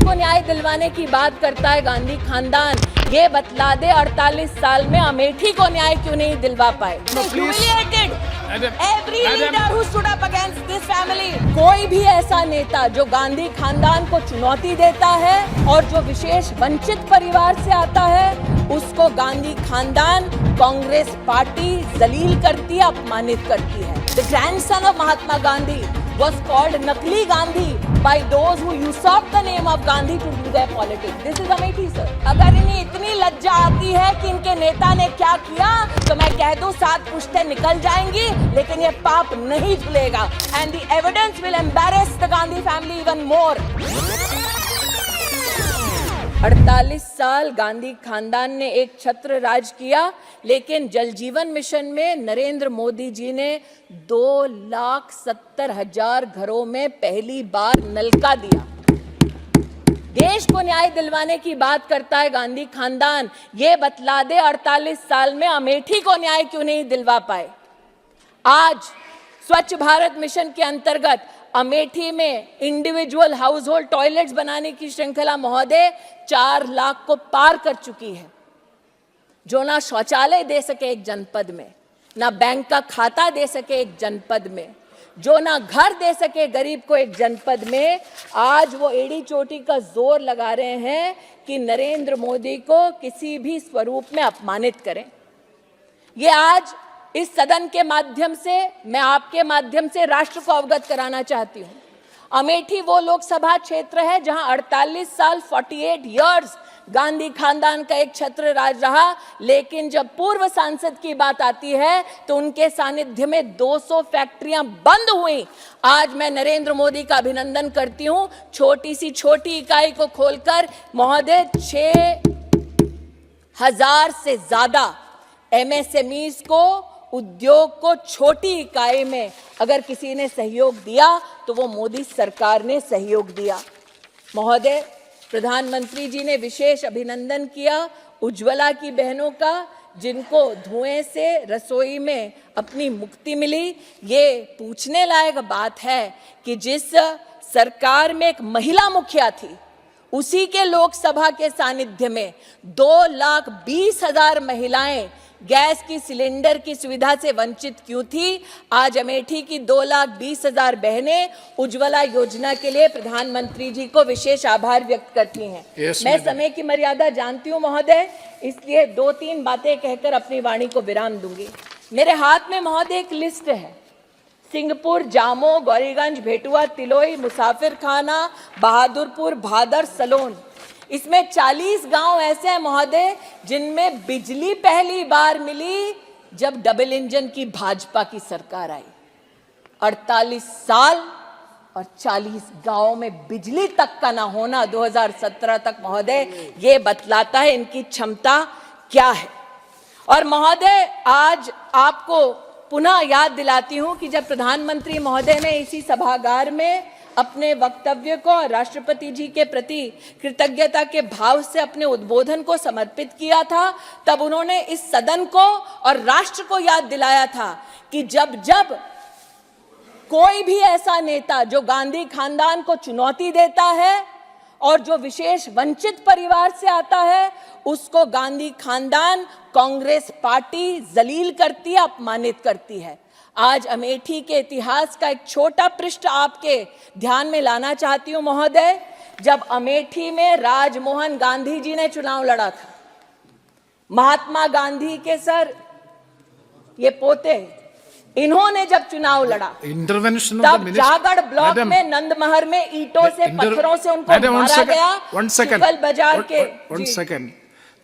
को न्याय दिलवाने की बात करता है गांधी खानदान, ये बतला दे 48 साल में अमेठी को न्याय क्यों नहीं दिलवा पाए। Every leader who stood up against this family, कोई भी ऐसा नेता जो गांधी खानदान को चुनौती देता है और जो विशेष वंचित परिवार से आता है, उसको गांधी खानदान कांग्रेस पार्टी जलील करती है, अपमानित करती है। The grandson of Mahatma Gandhi was called Nakli Gandhi by those who usurped the name of Gandhi to do their politics. This is Amethi, sir. अगर इन्हें इतनी लज्जा आती है कि इनके नेता ने क्या किया, तो मैं कह दूं 7 पुश्तें निकल जाएंगी, लेकिन ये पाप नहीं धुलेगा। And the evidence will embarrass the Gandhi family even more. 48 साल गांधी खानदान ने एक छत्र राज किया, लेकिन जल जीवन मिशन में नरेंद्र मोदी जी ने 2,70,000 घरों में पहली बार नल का दिया। देश को न्याय दिलवाने की बात करता है गांधी खानदान, ये बतला दे 48 साल में अमेठी को न्याय क्यों नहीं दिलवा पाए। आज स्वच्छ भारत मिशन के अंतर्गत अमेठी में इंडिविजुअल हाउस होल्ड टॉयलेट्स बनाने की श्रृंखला महोदय 4 लाख को पार कर चुकी है। जो ना शौचालय दे सके एक जनपद में, ना बैंक का खाता दे सके एक जनपद में, जो ना घर दे सके गरीब को एक जनपद में, आज वो एड़ी चोटी का जोर लगा रहे हैं कि नरेंद्र मोदी को किसी भी स्वरूप में अपमानित करें। ये आज इस सदन के माध्यम से, मैं आपके माध्यम से राष्ट्र को अवगत कराना चाहती हूँ। अमेठी वो लोकसभा क्षेत्र है जहां 48 साल 48 इयर्स गांधी खानदान का एक छत्र राज रहा, लेकिन जब पूर्व सांसद की बात आती है तो उनके सानिध्य में 200 फैक्ट्रियां बंद हुई। आज मैं नरेंद्र मोदी का अभिनंदन करती हूं, छोटी सी छोटी इकाई को खोलकर महोदय 6,000 से ज्यादा MSMEs को, उद्योग को छोटी इकाई में अगर किसी ने सहयोग दिया तो वो मोदी सरकार ने सहयोग दिया। महोदय, प्रधानमंत्री जी ने विशेष अभिनंदन किया उज्ज्वला की बहनों का, जिनको धुएं से रसोई में अपनी मुक्ति मिली। ये पूछने लायक बात है कि जिस सरकार में एक महिला मुखिया थी, उसी के लोकसभा के सानिध्य में 2,20,000 महिलाएं गैस की सिलेंडर की सुविधा से वंचित क्यों थी। आज अमेठी की 2,20,000 बहनें उज्ज्वला योजना के लिए प्रधानमंत्री जी को विशेष आभार व्यक्त करती हैं। मैं समय की मर्यादा जानती हूं महोदय, इसलिए 2-3 बातें कहकर अपनी वाणी को विराम दूंगी। मेरे हाथ में महोदय एक लिस्ट है। सिंहपुर, जामो, गौरीगंज, भेटुआ, तिलोई, मुसाफिर खाना, बहादुरपुर, भादर, सलोन, इसमें 40 गांव ऐसे हैं महोदय जिनमें बिजली पहली बार मिली जब डबल इंजन की भाजपा की सरकार आई। 48 साल और 40 गांवों में बिजली तक का ना होना 2017 तक महोदय, ये बतलाता है इनकी क्षमता क्या है। और महोदय, आज आपको पुनः याद दिलाती हूं कि जब प्रधानमंत्री महोदय ने इसी सभागार में अपने वक्तव्य को राष्ट्रपति जी के प्रति कृतज्ञता के भाव से अपने उद्बोधन को समर्पित किया था, तब उन्होंने इस सदन को और राष्ट्र को याद दिलाया था कि जब जब कोई भी ऐसा नेता जो गांधी खानदान को चुनौती देता है और जो विशेष वंचित परिवार से आता है, उसको गांधी खानदान कांग्रेस पार्टी जलील करती है, अपमानित करती है। आज अमेठी के इतिहास का एक छोटा पृष्ठ आपके ध्यान में लाना चाहती हूं महोदय। जब अमेठी में राजमोहन गांधी जी ने चुनाव लड़ा था, महात्मा गांधी के सर ये पोते, इन्होंने जब चुनाव लड़ा, तब जागड़ ब्लॉक में नंदमहर में ईंटों से, पत्थरों से उनको मारा गया। शुक्ल बाजार के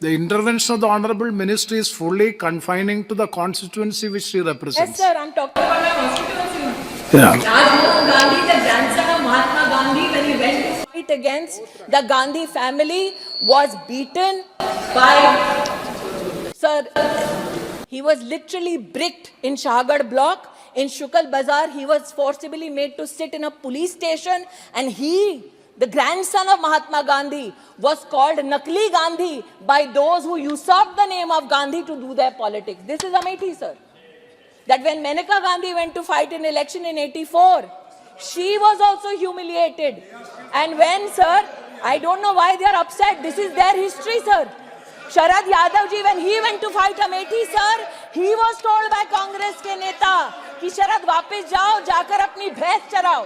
The intervention of the Honorable Minister is fully confining to the constituency which she represents. Yes, sir, I'm talking about my constituency. Yeah. Rajmohan Gandhi, the grandson of Mahatma Gandhi, when he went to fight against the Gandhi family, was beaten by, sir, he was literally bricked in Shahagad block. In Shukal Bazar, he was forcibly made to sit in a police station, and he, the grandson of Mahatma Gandhi, was called Nakli Gandhi by those who usurped the name of Gandhi to do their politics. This is Amethi, sir. That when Maneka Gandhi went to fight in election in 84, she was also humiliated. And when, sir, I don't know why they are upset. This is their history, sir. Sharad Yadav ji, when he went to fight Amethi, sir, he was told by Congress के नेता कि शरद वापस जाओ, जाकर अपनी भैंस चराओ.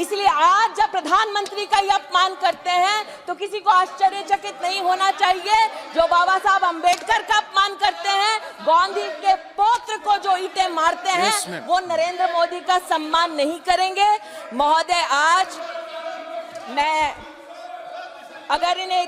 इसलिए आज जब प्रधानमंत्री का ये अपमान करते हैं तो किसी को आश्चर्यचकित नहीं होना चाहिए. जो बाबा साहब अंबेडकर का अपमान करते हैं, गांधी के पौत्र को जो ईंटें मारते हैं, वो नरेंद्र मोदी का सम्मान नहीं करेंगे. महोदय, आज मैं अगर इन्हें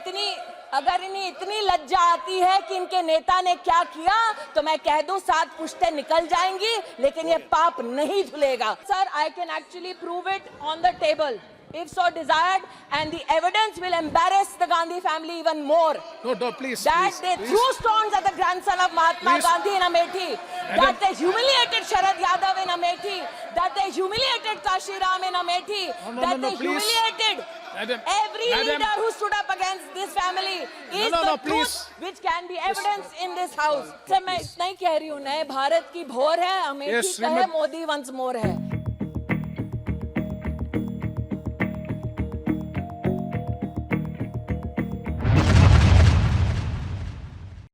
इतनी लज्जा आती है कि इनके नेता ने क्या किया तो मैं कह दूं 7 पुश्तें निकल जाएंगी, लेकिन ये पाप नहीं धुलेगा. Sir, I can actually prove it on the table if so desired, and the evidence will embarrass the Gandhi family even more. No, please. That please, they please. threw stones at the grandson of Mahatma Please. Gandhi in Amethi. That they humiliated Sharad Yadav in Amethi. That they humiliated Kashi Ram in Amethi. That they please. humiliated Madam, every leader who stood up against this family. Is the please. truth which can be evidence in this house. Sir, मैं इतना ही कह रही हूँ, नए भारत की भोर है, Amethi Yes, कहे, मोदी वंस मोर है.